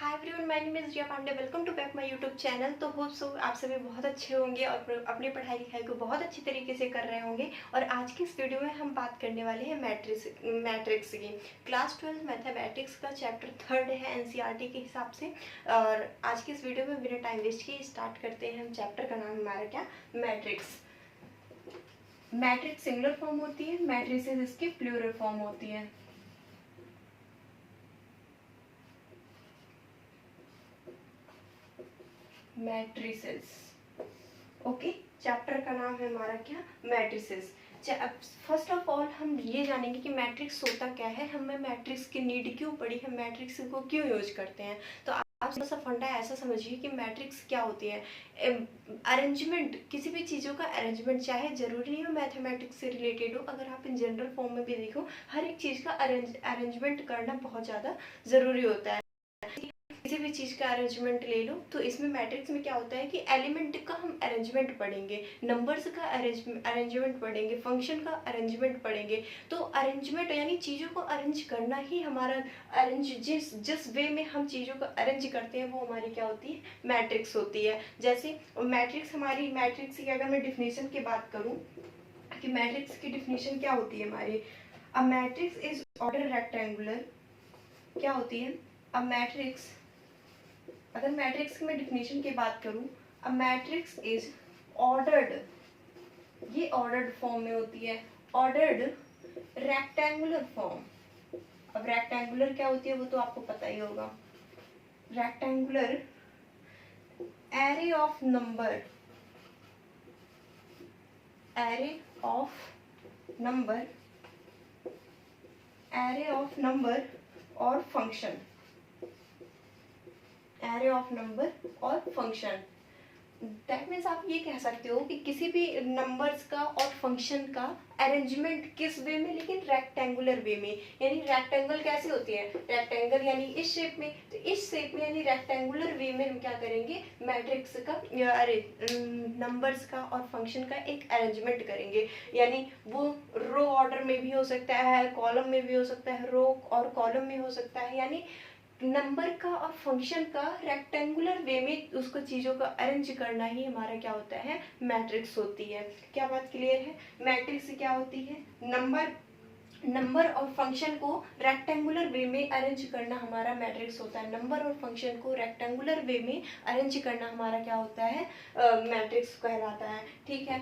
Hi everyone, my name is Riya Pandey. Welcome to back my YouTube channel. तो hope so आप सभी बहुत अच्छे होंगे और अपनी पढ़ाई लिखाई को बहुत अच्छी तरीके से कर रहे होंगे। और आज की इस वीडियो में हम बात करने वाले हैं मैट्रिक्स की। क्लास 12 मैथमेटिक्स का चैप्टर 3 है एनसीईआरटी के हिसाब से। और आज की इस वीडियो में बिना टाइम वेस्ट किए स्टार्ट करते हैं। हम चैप्टर का नाम हमारा क्या, मैट्रिक्स। मैट्रिक्स सिंगुलर फॉर्म होती है, मैट्रिसेस इसकी प्लूरल फॉर्म होती है। Matrices, okay. चैप्टर का नाम है हमारा क्या, मैट्रिसेस। फर्स्ट ऑफ ऑल हम ये जानेंगे कि मैट्रिक्स होता क्या है, हमें मैट्रिक्स की नीड क्यों पड़ी, हम मैट्रिक्स को क्यों यूज करते हैं। तो आप सा फंडा ऐसा समझिए कि मैट्रिक्स क्या होती है। अरेंजमेंट, किसी भी चीज़ों का अरेंजमेंट, चाहे जरूरी नहीं हो मैथमेटिक्स से रिलेटेड हो, अगर आप इन जनरल फॉर्म में भी देखो, हर एक चीज़ का अरेंजमेंट करना बहुत ज़्यादा ज़रूरी होता है। किसी भी चीज़ का अरेंजमेंट ले लो, तो इसमें मैट्रिक्स में क्या होता है कि एलिमेंट का हम अरेंजमेंट पढ़ेंगे, नंबर्स का अरेंजमेंट पढ़ेंगे, फंक्शन का अरेंजमेंट पढ़ेंगे। तो अरेंजमेंट यानी चीज़ों को अरेंज करना ही हमारा जिस वे में हम चीज़ों को अरेंज करते हैं वो हमारी क्या होती है, मैट्रिक्स होती है। जैसे मैट्रिक्स की अगर मैं डिफिनेशन की बात करूँ कि मैट्रिक्स की डिफिनेशन क्या होती है हमारी, a matrix is order rectangular. क्या होती है अ मैट्रिक्स, अगर मैट्रिक्स की मैं डिफिनेशन की बात करूं, अ मैट्रिक्स इज ऑर्डर्ड, ये ऑर्डर्ड फॉर्म में होती है, ऑर्डर्ड रेक्टेंगुलर फॉर्म। अब रेक्टेंगुलर क्या होती है वो तो आपको पता ही होगा। Rectangular array of number, array of number, array of number और फंक्शन, एरे ऑफ नंबर और फंक्शन। दैट मीन्स आप ये कह सकते हो कि किसी भी नंबर्स का और फंक्शन का अरेंजमेंट किस वे में, लेकिन रेक्टेंगुलर वे में। यानी रेक्टेंगल कैसे होती है, रेक्टेंगल यानी इस शेप में, तो इस शेप में यानी रेक्टेंगुलर वे में हम क्या करेंगे, मैट्रिक्स का नंबर्स का और फंक्शन का एक अरेंजमेंट करेंगे। यानी वो रो ऑर्डर में भी हो सकता है, कॉलम में भी हो सकता है, रो और कॉलम में हो सकता है। यानी नंबर का और फंक्शन का रेक्टेंगुलर वे में उसको चीज़ों का अरेंज करना ही हमारा क्या होता है, मैट्रिक्स होती है। क्या बात क्लियर है। मैट्रिक्स क्या होती है, नंबर और फंक्शन को रेक्टेंगुलर वे में अरेंज करना हमारा मैट्रिक्स होता है। नंबर और फंक्शन को रेक्टेंगुलर वे में अरेंज करना हमारा क्या होता है, मैट्रिक्स कहलाता है। ठीक है,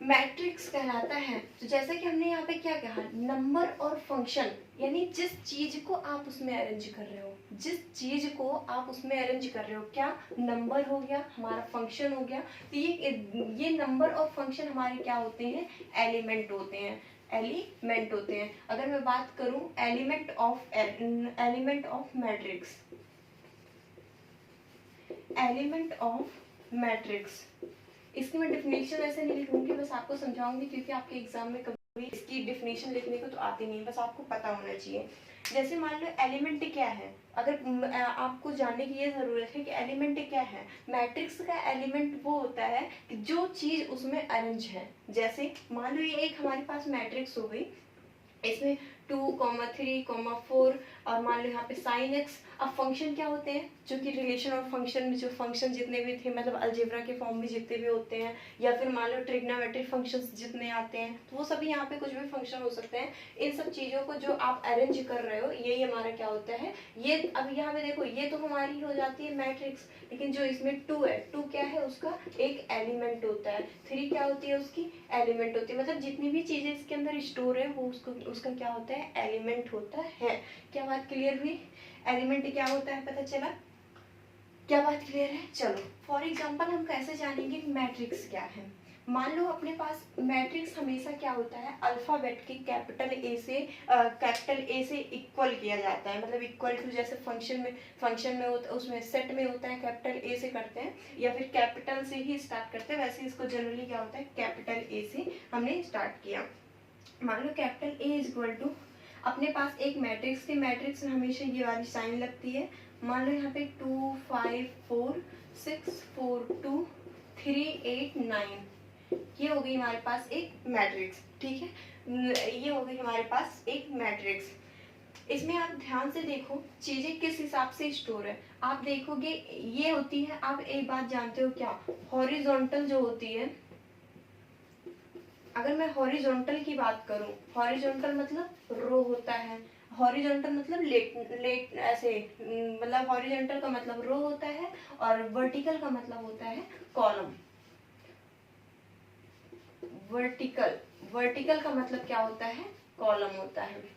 मैट्रिक्स कहलाता है। तो जैसा कि हमने यहाँ पे क्या कहा, नंबर और फंक्शन, यानी जिस चीज को आप उसमें अरेंज कर रहे हो, जिस चीज को आप उसमें अरेंज कर रहे हो, क्या नंबर हो गया, हमारा फंक्शन हो गया। तो ये नंबर और फंक्शन हमारे क्या होते हैं, एलिमेंट होते हैं, एलिमेंट होते हैं। अगर मैं बात करूं element of matrix, element of matrix, इसकी मैं डिफिनेशन ऐसे नहीं लिखूंगी, बस आपको समझाऊंगी, क्योंकि आपके एग्जाम में कभी इसकी डिफिनेशन लिखने को तो आती नहीं, बस आपको पता होना चाहिए। जैसे मान लो एलिमेंट क्या है, अगर आपको जानने की ये जरूरत है कि एलिमेंट क्या है। मैट्रिक्स का एलिमेंट वो होता है कि जो चीज उसमें अरेंज है। जैसे मान लो ये एक हमारे पास मैट्रिक्स हो गई, इसमें 2, 3, 4 और मान लो यहाँ पे साइन एक्स। अब फंक्शन क्या होते हैं, जो कि रिलेशन और फंक्शन में जो फंक्शन जितने भी थे, मतलब अलजेब्रा के फॉर्म में जितने भी होते हैं, या फिर मान लो ट्रिग्नोमेट्रिक फंक्शंस जितने आते हैं, तो वो सभी यहाँ पे कुछ भी फंक्शन हो सकते हैं। इन सब चीज़ों को जो आप अरेंज कर रहे हो, यही हमारा क्या होता है, ये अब यहाँ पे देखो, ये तो हमारी हो जाती है मैट्रिक्स, लेकिन जो इसमें 2 है, 2 क्या है, उसका एक एलिमेंट होता है। 3 क्या होती है, उसकी एलिमेंट होती है। मतलब जितनी भी चीजें इसके अंदर स्टोर है वो उसका क्या होता है, एलिमेंट होता है। क्या बात क्लियर हुई, एलिमेंट क्या होता है पता चला, क्या बात क्लियर है। चलो फॉर एग्जांपल हम कैसे जानेंगे मैट्रिक्स क्या है। मान लो अपने पास मैट्रिक्स हमेशा क्या होता है, अल्फाबेट के कैपिटल ए से इक्वल किया जाता है। मतलब इक्वल टू, जैसे फंक्शन में होता है, उसमें सेट में होता है कैपिटल ए से करते हैं, या फिर कैपिटल से ही स्टार्ट करते हैं। वैसे इसको जनरली क्या होता है, कैपिटल ए से हमने स्टार्ट किया। मान लो capital A is equal to, अपने पास एक मैट्रिक्स थी, मैट्रिक्स में हमेशा ये वाली साइन लगती है। मान लो यहाँ पे 2, 5, 4, 6, 4, 2, 3, 8, 9, ये हो गई हमारे पास एक मैट्रिक्स। ठीक है, ये हो गई हमारे पास एक मैट्रिक्स। इसमें आप ध्यान से देखो चीजें किस हिसाब से स्टोर है। आप देखोगे ये होती है, आप एक बात जानते हो क्या, हॉरिजॉन्टल जो होती है, अगर मैं हॉरिजॉन्टल की बात करूं, हॉरिजॉन्टल मतलब रो होता है, हॉरिजॉन्टल मतलब लेट लेट ऐसे, मतलब हॉरिजॉन्टल का मतलब रो होता है और वर्टिकल का मतलब होता है कॉलम। वर्टिकल, वर्टिकल का मतलब क्या होता है, कॉलम होता है।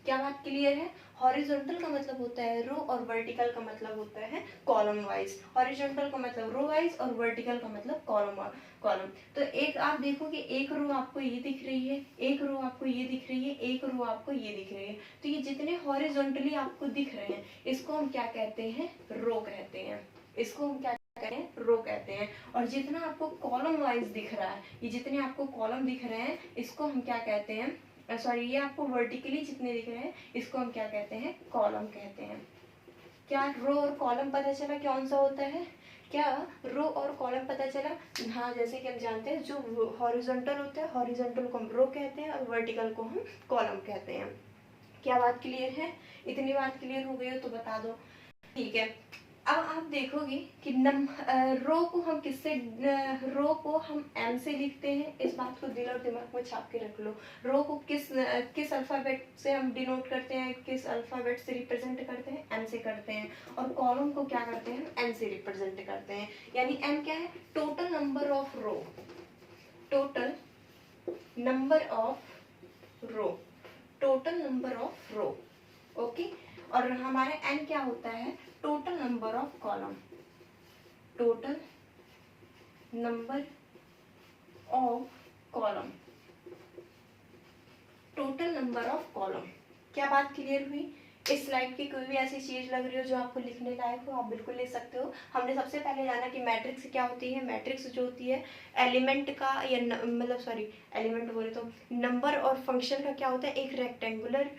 क्या बात क्लियर है? हॉरिजॉन्टल का मतलब होता है रो और वर्टिकल का मतलब होता है कॉलम वाइज। हॉरिजॉन्टल का मतलब रो वाइज और वर्टिकल का मतलब कॉलम कॉलम। तो एक आप देखो कि एक रो आपको ये दिख रही है, एक रो आपको ये दिख रही है, एक रो आपको ये दिख रही है। तो ये जितने हॉरिजॉन्टली आपको दिख रहे हैं इसको हम क्या कहते हैं, रो कहते हैं। इसको हम क्या कहते हैं, रो कहते हैं। और जितना आपको कॉलम वाइज दिख रहा है, ये जितने आपको कॉलम दिख रहे हैं इसको हम क्या कहते हैं, सॉरी ये आपको वर्टिकली जितने दिख रहे हैं इसको हम क्या कहते हैं, कॉलम कहते हैं। क्या रो और कॉलम पता चला कौन सा होता है? क्या रो और कॉलम पता चला? हाँ, जैसे कि हम जानते हैं जो हॉरिजॉन्टल होता है, हॉरिजॉन्टल को हम रो कहते हैं और वर्टिकल को हम कॉलम कहते हैं। क्या बात क्लियर है? इतनी बात क्लियर हो गई हो तो बता दो। ठीक है, अब आप देखोगे कि रो को हम किससे, रो को हम एम से लिखते हैं। इस बात को दिल और दिमाग में छाप के रख लो। रो को किस अल्फाबेट से हम डिनोट करते हैं, किस अल्फाबेट से रिप्रेजेंट करते हैं, एम से करते हैं। और कॉलम को क्या करते हैं, एन से रिप्रेजेंट करते हैं। यानी एम क्या है, total number of row, total number of row, total number of row. Okay, और हमारा एन क्या होता है, total number of column, total number of column, total number of column. क्या बात क्लियर हुई? इस स्लाइड की कोई भी ऐसी चीज लग रही हो जो आपको लिखने लायक हो, आप बिल्कुल लिख सकते हो। हमने सबसे पहले जाना कि मैट्रिक्स क्या होती है। मैट्रिक्स जो होती है एलिमेंट का या मतलब सॉरी एलिमेंट बोले तो नंबर और फंक्शन का क्या होता है, एक रेक्टेंगुलर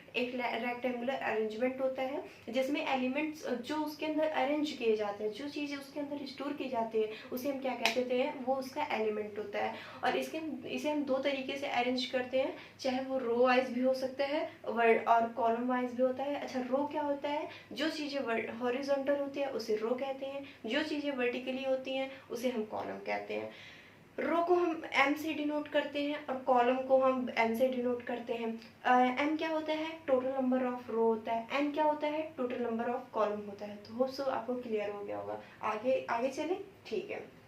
अरेंजमेंट होता है जिसमें एलिमेंट्स जो उसके अंदर अरेंज किए जाते हैं, जो चीज़ें उसके अंदर स्टोर की जाती है उसे हम क्या कहते हैं, वो उसका एलिमेंट होता है। और इसे हम दो तरीके से अरेंज करते हैं, चाहे वो रो वाइज भी हो सकता है और कॉलम वाइज भी होता है। अच्छा, रो क्या होता है, जो चीज़ें हॉरिजॉन्टल होती है उसे रो कहते हैं, जो चीज़ें वर्टिकली होती हैं उसे हम कॉलम कहते हैं। रो को हम एम से डिनोट करते हैं और कॉलम को हम एन से डिनोट करते हैं। एम क्या होता है, टोटल नंबर ऑफ रो होता है। एन क्या होता है, टोटल नंबर ऑफ कॉलम होता है। तो होप सो आपको क्लियर हो गया होगा। आगे आगे चले, ठीक है।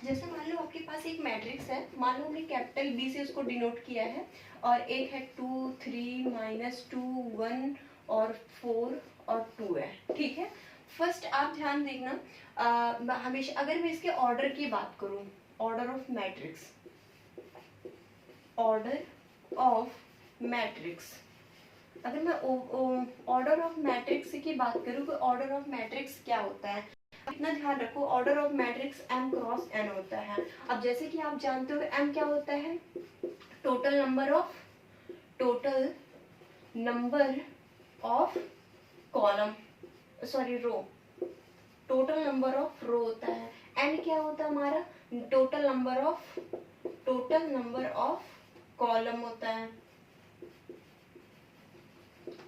जैसे मान लो आपके पास एक मैट्रिक्स है, मान लो हमने कैपिटल बी से उसको डिनोट किया है और एक है 2 3 -2 1 और 4 और 2 है, ठीक है। फर्स्ट आप ध्यान देखना, हमेशा अगर मैं इसके ऑर्डर की बात करूं, order of matrix, order of matrix, अगर मैं ऑर्डर ऑफ मैट्रिक्स की बात करूं तो ऑर्डर ऑफ मैट्रिक्स क्या होता है, इतना ध्यान रखो। Order of matrix m cross n होता है। अब जैसे कि आप जानते हो m क्या होता है, total number of column, sorry row, total number of row होता है। n क्या होता है हमारा, टोटल नंबर ऑफ कॉलम होता है,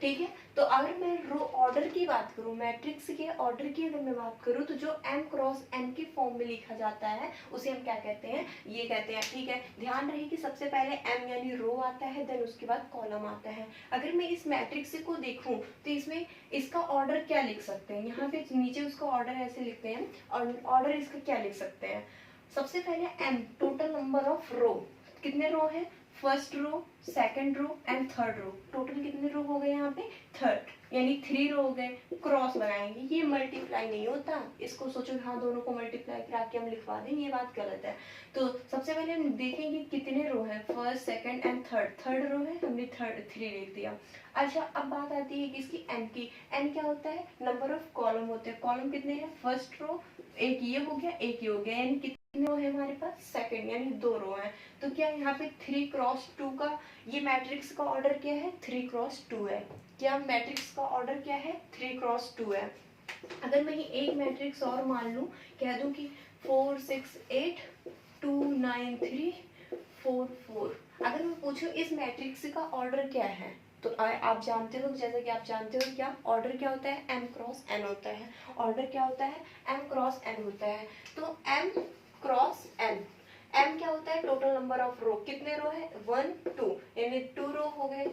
ठीक है। तो अगर मैं रो ऑर्डर की बात करूं, मैट्रिक्स के ऑर्डर की अगर मैं बात करूं, तो जो m क्रॉस n के फॉर्म में लिखा जाता है उसे हम क्या कहते हैं, ये कहते हैं, ठीक है। ध्यान रहे कि सबसे पहले m यानी रो आता है, देन उसके बाद कॉलम आता है। अगर मैं इस मैट्रिक्स को देखूं तो इसमें इसका ऑर्डर क्या लिख सकते हैं, यहाँ पे नीचे उसका ऑर्डर ऐसे लिखते हैं और ऑर्डर इसका क्या लिख सकते हैं। सबसे पहले m, total number of row, कितने रो है, first row, second row and third row, total कितने रो हो गए यहाँ पे, थर्ड, यानी 3 रो हो गए। क्रॉस लगाएंगे, ये मल्टीप्लाई नहीं होता, इसको सोचो हाँ दोनों को मल्टीप्लाई करा के हम लिखवा दें, ये बात गलत है। तो सबसे पहले हम देखेंगे कितने रो है, first second and third row है, हमने 3 लिख दिया। अच्छा, अब बात आती है किसकी, एन की। एन क्या होता है, नंबर ऑफ कॉलम होते हैं। कॉलम कितने हैं, फर्स्ट रो, एक ये हो गया, एक ये हो गया, यानी कितने रो है हमारे पास, सेकंड, यानी 2 रो है। तो क्या यहाँ पे 3 क्रॉस 2 का, ये मैट्रिक्स का ऑर्डर क्या है, 3 क्रॉस 2 है। क्या मैट्रिक्स का ऑर्डर क्या है, 3 क्रॉस 2 है। अगर मैं ये एक मैट्रिक्स और मान लूँ, कह दूँ कि 4 6 8 2 9 3 4 4, अगर मैं पूछूं इस मैट्रिक्स का ऑर्डर क्या है, तो आप जानते हो, जैसे कि आप जानते हो क्या ऑर्डर क्या होता है, m क्रॉस n होता है। ऑर्डर क्या होता है, m क्रॉस n होता है। तो m क्रॉस n, m क्या होता है, टोटल नंबर ऑफ रो, कितने रो है 1 2, यानी 2 रो हो गए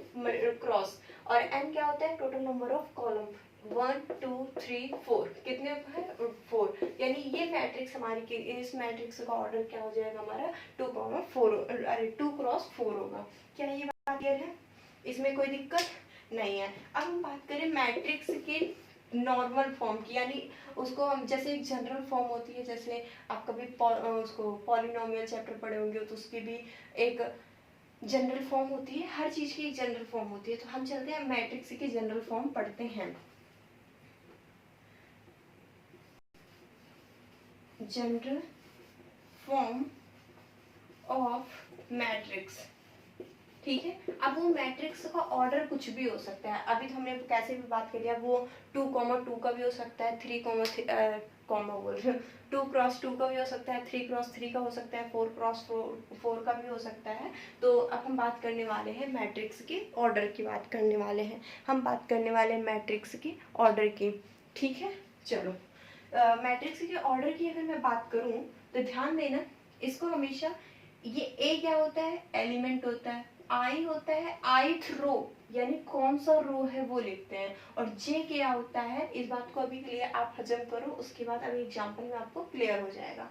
क्रॉस, और n क्या होता है, टोटल नंबर ऑफ कॉलम 1 2 3 4, कितने है 4, यानी ये मैट्रिक्स हमारी, इस मैट्रिक्स का ऑर्डर क्या हो जाएगा हमारा 2,4, अरे 2 क्रॉस 4 होगा। क्या ये बात क्लियर है, इसमें कोई दिक्कत नहीं है। अब हम बात करें मैट्रिक्स के नॉर्मल फॉर्म की, यानी उसको हम जैसे एक जनरल फॉर्म होती है, जैसे आप कभी उसको पॉलिनोमियल चैप्टर पढ़े होंगे तो उसकी भी एक जनरल फॉर्म होती है, हर चीज की एक जनरल फॉर्म होती है। तो हम चलते हैं मैट्रिक्स की जनरल फॉर्म पढ़ते हैं। जनरल फॉर्म ऑफ मैट्रिक्स, ठीक है। अब वो मैट्रिक्स का ऑर्डर कुछ भी हो सकता है, अभी तो हमने कैसे भी बात कर लिया, वो 2,2 का भी हो सकता है, 2 क्रॉस 2 का भी हो सकता है, 3 क्रॉस 3 का हो सकता है, 4 क्रॉस 4 का भी हो सकता है। तो अब हम बात करने वाले हैं मैट्रिक्स के ऑर्डर की, बात करने वाले हैं, हम बात करने वाले हैं मैट्रिक्स की ऑर्डर की, ठीक है। चलो मैट्रिक्स के ऑर्डर की अगर मैं बात करूं तो ध्यान देना, इसको हमेशा, ये ए क्या होता है, एलिमेंट होता है, आई होता है आईथ रो, यानी कौन सा रो है वो लिखते हैं, और जे क्या होता है, इस बात को अभी क्लियर आप हजम करो, उसके बाद अभी एग्जांपल में आपको क्लियर हो जाएगा।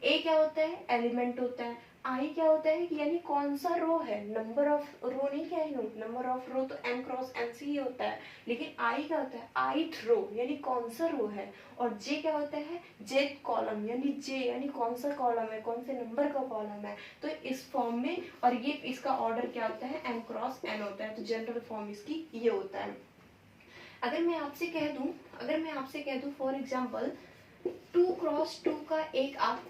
ए क्या होता है, एलिमेंट होता है, आई क्या होता है, यानी कौन सा रो है, नंबर ऑफ रो नहीं कह रही हूँ, नंबर ऑफ रो तो m क्रॉस n से ही होता है, लेकिन आई क्या होता है, आईथ रो, यानी कौन सा रो है, और जे क्या होता है, जे कॉलम, यानी जे यानी कौन सा कॉलम है, कौन से नंबर का कॉलम है। तो इस फॉर्म में, और ये इसका ऑर्डर क्या होता है, m क्रॉस n होता है, तो जनरल फॉर्म इसकी ये होता है। अगर मैं आपसे कह दूं फॉर एग्जांपल 2 क्रॉस 2 का एक आप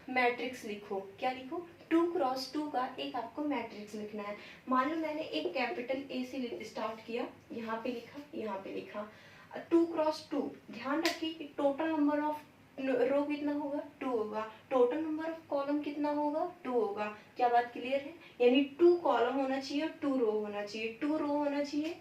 मैट्रिक्स लिखो, क्या लिखो, 2 क्रॉस 2 का एक आपको मैट्रिक्स लिखना है। मान लो मैंने एक कैपिटल ए से स्टार्ट किया, यहाँ पे लिखा, यहाँ पे लिखा 2 क्रॉस 2, ध्यान रखिए कि टोटल नंबर ऑफ रो कितना होगा, 2 होगा, टोटल नंबर ऑफ कॉलम कितना होगा, 2 होगा। क्या बात क्लियर है, यानी 2 कॉलम होना चाहिए, 2 रो होना चाहिए, 2 रो होना चाहिए,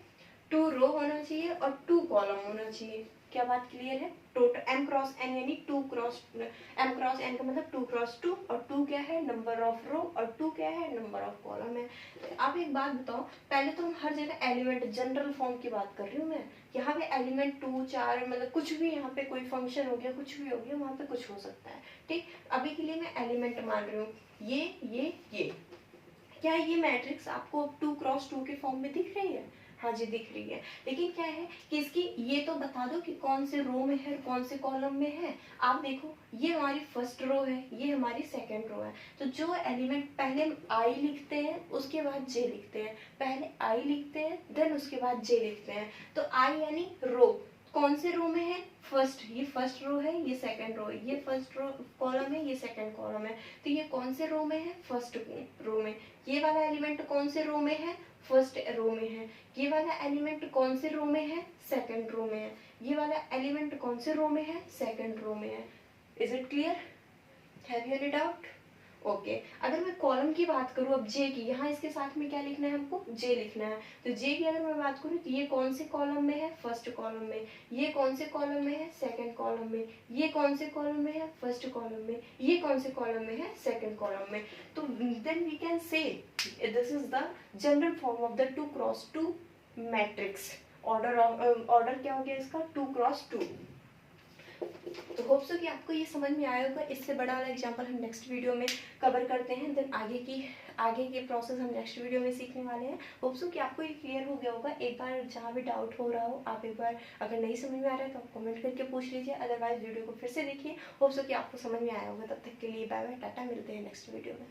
2 रो होना चाहिए, और 2 कॉलम होना चाहिए। क्या बात क्लियर है, टोटल m क्रॉस n, यानी 2 क्रॉस m क्रॉस n का मतलब 2 क्रॉस 2, और 2 क्या है, नंबर ऑफ रो, और 2 क्या है, नंबर ऑफ कॉलम है। तो आप एक बात बताओ, पहले तो हम हर जगह एलिमेंट जनरल फॉर्म की बात कर रही हूँ मैं, यहाँ पे एलिमेंट 2 4 मतलब कुछ भी, यहाँ पे कोई फंक्शन हो गया, कुछ भी हो गया, वहाँ पे कुछ हो सकता है, ठीक। अभी के लिए मैं एलिमेंट मान रही हूँ, ये क्या ये मैट्रिक्स आपको 2 क्रॉस 2 के फॉर्म में दिख रही है, हाँ जी दिख रही है, लेकिन क्या है कि इसकी ये तो बता दो कि कौन से रो में है, कौन से कॉलम में है। आप देखो ये हमारी फर्स्ट रो है, ये हमारी सेकंड रो है, तो जो एलिमेंट पहले हम आई लिखते हैं उसके बाद जे लिखते हैं, पहले आई लिखते हैं देन उसके बाद जे लिखते हैं। तो आई यानी रो, कौन से रो में है, फर्स्ट, ये फर्स्ट रो है, ये सेकंड रो है, ये फर्स्ट रो कॉलम है, ये सेकंड कॉलम है, तो ये कौन से रो में है, फर्स्ट रो में। ये वाला एलिमेंट कौन से रो में है, फर्स्ट रो में है। ये वाला एलिमेंट कौन से रो में है, सेकंड रो में है। ये वाला एलिमेंट कौन से रो में है, सेकंड रो में है। Is it clear, have you any doubt, okay. अगर मैं कॉलम की बात करूँ अब जे की, यहाँ इसके साथ में क्या लिखना है हमको, जे लिखना है। तो जे की अगर मैं बात करूँ तो ये कौन से कॉलम में है, फर्स्ट कॉलम में, ये कौन से कॉलम में है, सेकंड कॉलम में, ये कौन से कॉलम में है, फर्स्ट कॉलम में, ये कौन से कॉलम में है, सेकंड कॉलम में। तो then we can say this is the general form of the 2 cross 2 matrix. Order क्या हो गया इसका, 2 क्रॉस 2। तो होप सो कि आपको ये समझ में आया होगा। इससे बड़ा वाला एग्जांपल हम नेक्स्ट वीडियो में कवर करते हैं, देन आगे के प्रोसेस हम नेक्स्ट वीडियो में सीखने वाले हैं। होप सो कि आपको ये क्लियर हो गया होगा। एक बार जहाँ भी डाउट हो रहा हो आप एक बार अगर नहीं समझ में आ रहा है तो आप कमेंट करके पूछ लीजिए, अदरवाइज वीडियो को फिर से देखिए। होप सो कि आपको समझ में आया होगा। तब तक के लिए बाय बाय, टाटा, मिलते हैं नेक्स्ट वीडियो में।